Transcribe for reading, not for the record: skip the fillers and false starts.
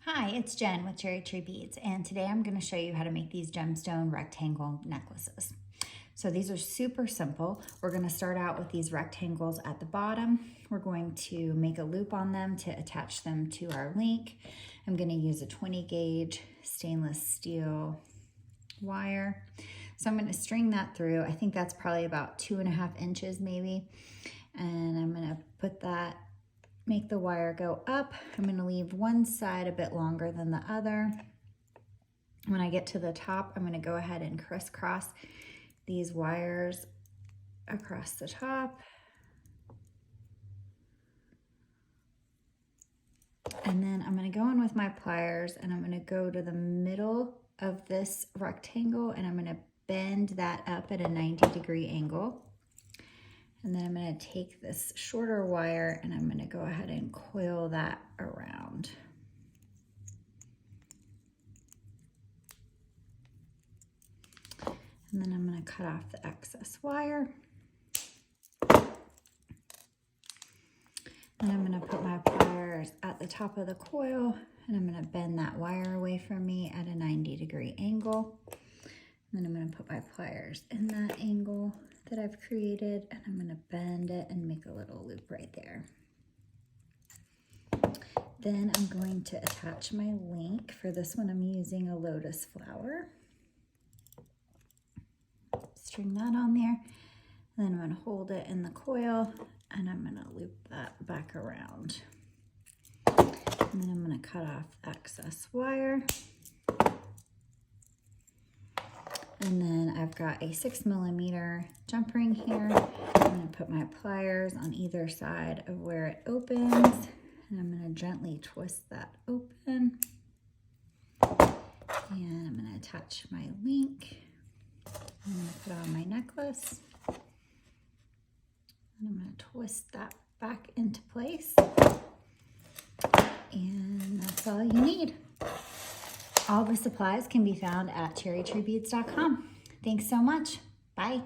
Hi, it's Jen with Cherry Tree Beads, and today I'm going to show you how to make these gemstone rectangle necklaces. So these are super simple. We're going to start out with these rectangles at the bottom. We're going to make a loop on them to attach them to our link. I'm going to use a 20 gauge stainless steel wire. So I'm going to string that through. I think that's probably about 2.5 inches maybe. And I'm going to put that, make the wire go up. I'm going to leave one side a bit longer than the other. When I get to the top, I'm going to go ahead and crisscross these wires across the top. And then I'm going to go in with my pliers and I'm going to go to the middle of this rectangle and I'm going to bend that up at a 90-degree angle. And then I'm going to take this shorter wire and I'm going to go ahead and coil that around. And then I'm going to cut off the excess wire. And I'm going to put my pliers at the top of the coil and I'm going to bend that wire away from me at a 90-degree angle. And then I'm going to put my pliers in that angle that I've created and I'm going to bend it and make a little loop right there. Then I'm going to attach my link. For this one I'm using a lotus flower. String that on there. And then I'm going to hold it in the coil and I'm going to loop that back around. And then I'm going to cut off the excess wire. And then I've got a 6mm jump ring here. I'm going to put my pliers on either side of where it opens. And I'm going to gently twist that open. And I'm going to attach my link. I'm going to put on my necklace. And I'm going to twist that back into place. And that's all you need. All the supplies can be found at cherrytreebeads.com. Thanks so much. Bye.